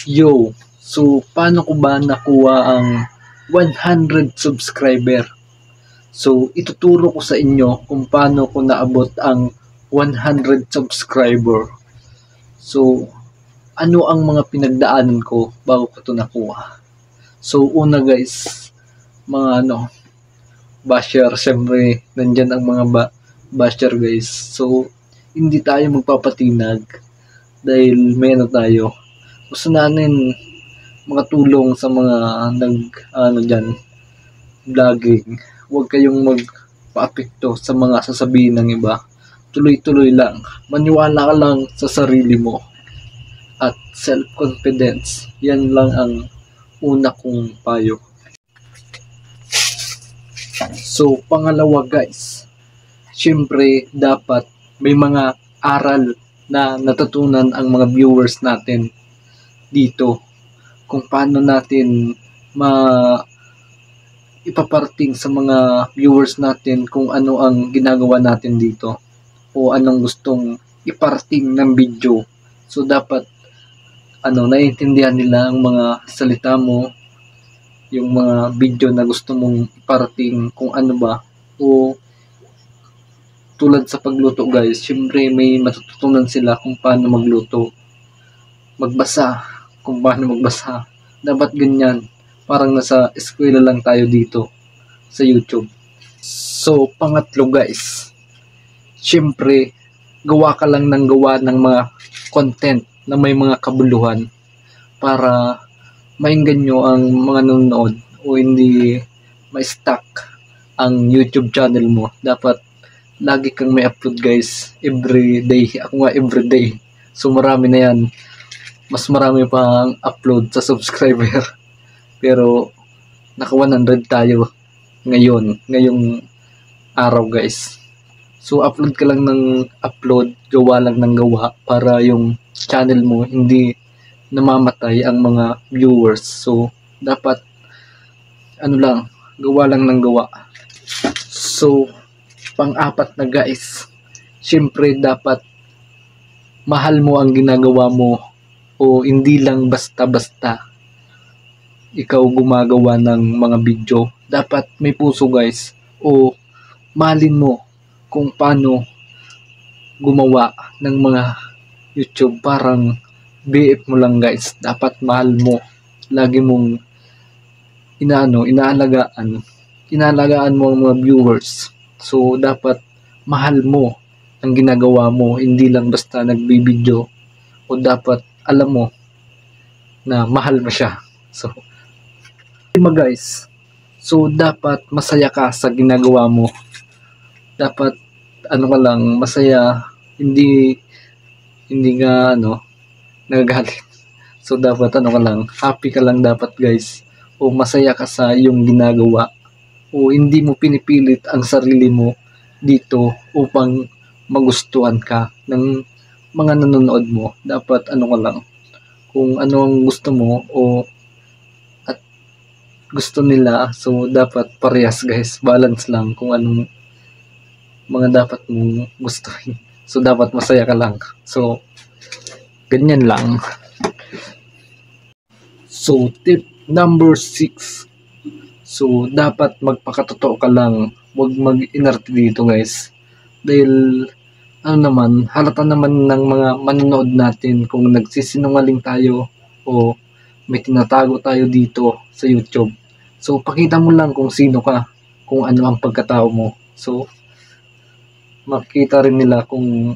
Yo, so paano ko ba nakuha ang 100 subscriber? So ituturo ko sa inyo kung paano ko naabot ang 100 subscriber. So ano ang mga pinagdaanan ko bago ko ito nakuha? So una guys, mga basher, syempre nandyan ang mga basher guys. So hindi tayo magpapatinag dahil may tayo. Gusto natin makatulong sa mga dyan, vlogging. Huwag kayong magpa-apekto sa mga sasabihin ng iba. Tuloy-tuloy lang. Maniwala ka lang sa sarili mo. At self-confidence. Yan lang ang una kong payo. So, pangalawa guys. Siyempre, dapat may mga aral na natutunan ang mga viewers natin dito kung paano natin ipaparting sa mga viewers natin kung ano ang ginagawa natin dito o anong gustong iparting ng video. So dapat naiintindihan nila ang mga salita mo, yung mga video na gusto mong iparting kung ano ba. O tulad sa pagluto guys, syempre may matututunan sila kung paano magluto, magbasa, kung paano magbasa. Dapat ganyan. Parang nasa eskwela lang tayo dito sa YouTube. So, pangatlo guys. Siyempre, gawa ka lang ng gawa ng mga content na may mga kabuluhan para mainggan nyo ang mga nanonood o hindi ma-stuck ang YouTube channel mo. Dapat lagi kang may upload guys. Every day. Ako nga every day. So, marami na yan. Mas marami pang upload sa subscriber. Pero naka 100 tayo ngayong araw guys. So upload ka lang ng upload, gawa lang ng gawa para yung channel mo hindi namamatay ang mga viewers. So dapat gawa lang ng gawa. So pang-apat na guys, syempre dapat mahal mo ang ginagawa mo. O hindi lang basta-basta ikaw gumagawa ng mga video. Dapat may puso guys. O mahalin mo kung paano gumawa ng mga YouTube. Parang BF mo lang guys. Dapat mahal mo. Lagi mong inaalagaan mo ang mga viewers. So dapat mahal mo ang ginagawa mo. Hindi lang basta nagbibideo. O dapat alam mo na mahal mo siya. So, guys. So, dapat masaya ka sa ginagawa mo. Dapat, masaya. Hindi nga, nagagalit. So, dapat, happy ka lang dapat, guys. O masaya ka sa iyong ginagawa. O hindi mo pinipilit ang sarili mo dito upang magustuhan ka ng mga nanonood mo. Dapat kung ano ang gusto mo at gusto nila, so dapat parehas guys, balance lang kung anong mga dapat mong gustuhin. So dapat masaya ka lang. So ganyan lang. So tip number 6. So dapat magpakatotoo ka lang, huwag mag-inarte dito guys. Dahil halata naman ng mga manonood natin kung nagsisinungaling tayo o may tinatago tayo dito sa YouTube. So, pakita mo lang kung sino ka, kung ano ang pagkatao mo. So, makita rin nila kung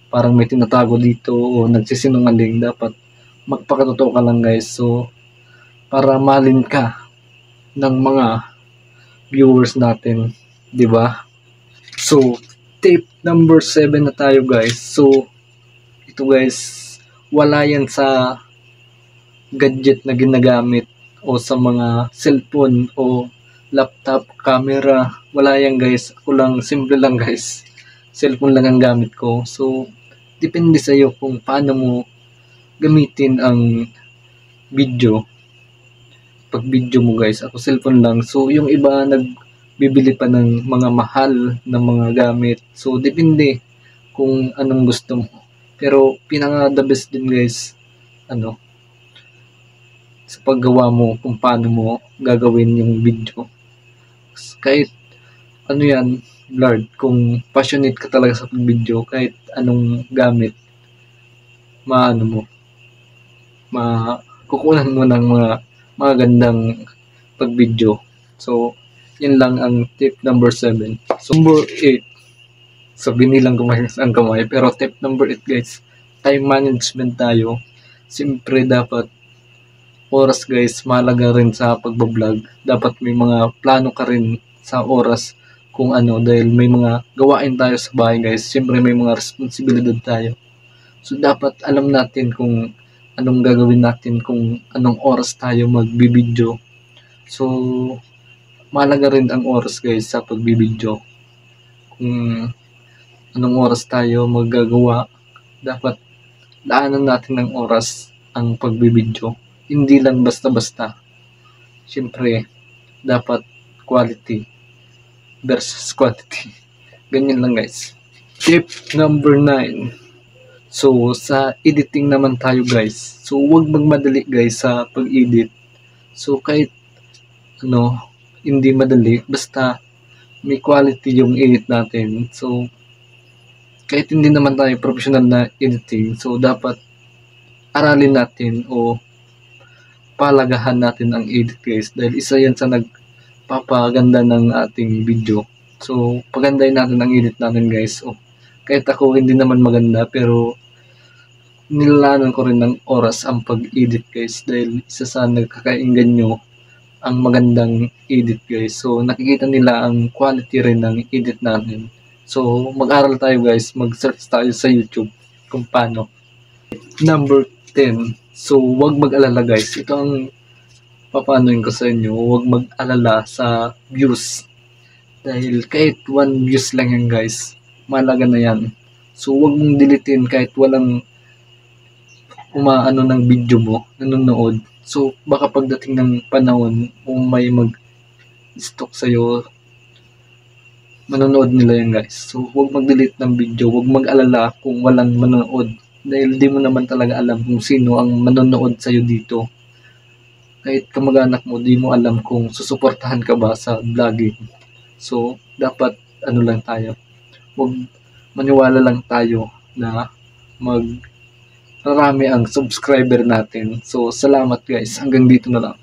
parang may tinatago dito o nagsisinungaling. Dapat magpakatotoo ka lang guys. So, para mahalin ka ng mga viewers natin, di ba? So, tip number 7 na tayo guys. So, ito guys, wala yan sa gadget na ginagamit o sa mga cellphone o laptop, camera. Wala yan guys. Ako lang, simple lang guys. Cellphone lang ang gamit ko. So, depende sa iyo kung paano mo gamitin ang video. Pag video mo guys, ako cellphone lang. So, yung iba bibili pa ng mga mahal na mga gamit. So, depende kung anong gusto mo. Pero, pinaka the best din guys, paggawa mo kung paano mo gagawin yung video. Kahit ano yan, Lord, kung passionate ka talaga sa pag-video, kahit anong gamit, maano mo, makukunan mo ng mga magandang pag-video. So, yun lang ang tip number 7. So, number 8, sabi nilang kumayos ang kamay, pero tip number 8 guys, time management tayo. Siyempre dapat oras guys, mahalaga rin sa pagbablog. Dapat may mga plano ka rin sa oras kung ano, dahil may mga gawain tayo sa bahay guys. Siyempre may mga responsibilidad tayo. So dapat alam natin kung anong gagawin natin, kung anong oras tayo magbibideo. So mahalaga rin ang oras guys sa pagbibideo. Kung anong oras tayo maggagawa, dapat daanan natin ng oras ang pagbibideo. Hindi lang basta-basta. Siyempre, dapat quality versus quantity. Ganyan lang guys. Tip number 9. So, sa editing naman tayo guys. So, huwag magmadali guys sa pag-edit. So, kahit hindi madali, basta may quality yung edit natin. So, kahit hindi naman tayo professional na editing, so dapat aralin natin o palagahan natin ang edit guys, dahil isa yan sa nagpapaganda ng ating video. So pagandahin natin ang edit natin guys. So, kahit ako hindi naman maganda, pero nilalanan ko rin ng oras ang pag-edit guys, dahil isa sa nagkakainganyo ang magandang edit guys. So nakikita nila ang quality rin ng edit natin. So, mag-aral tayo guys, mag-search tayo sa YouTube kung paano. Number 10. So, huwag mag-alala guys. Ito ang papaanoin ko sa inyo. Huwag mag-alala sa views. Dahil kahit 1 views lang yan guys, malaga na yan. So, huwag mong dilitin kahit walang umaano ng video mo, nanonood. So, baka pagdating ng panahon, kung may mag-stalk sa'yo, manonood nila yan guys. So huwag mag-delete ng video, huwag mag-alala kung walang manonood, dahil di mo naman talaga alam kung sino ang manonood sa'yo dito. Kahit kamag-anak mo, di mo alam kung susuportahan ka ba sa vlogging. So dapat lang tayo, huwag maniwala lang tayo na rarami ang subscriber natin. So salamat guys, hanggang dito na lang.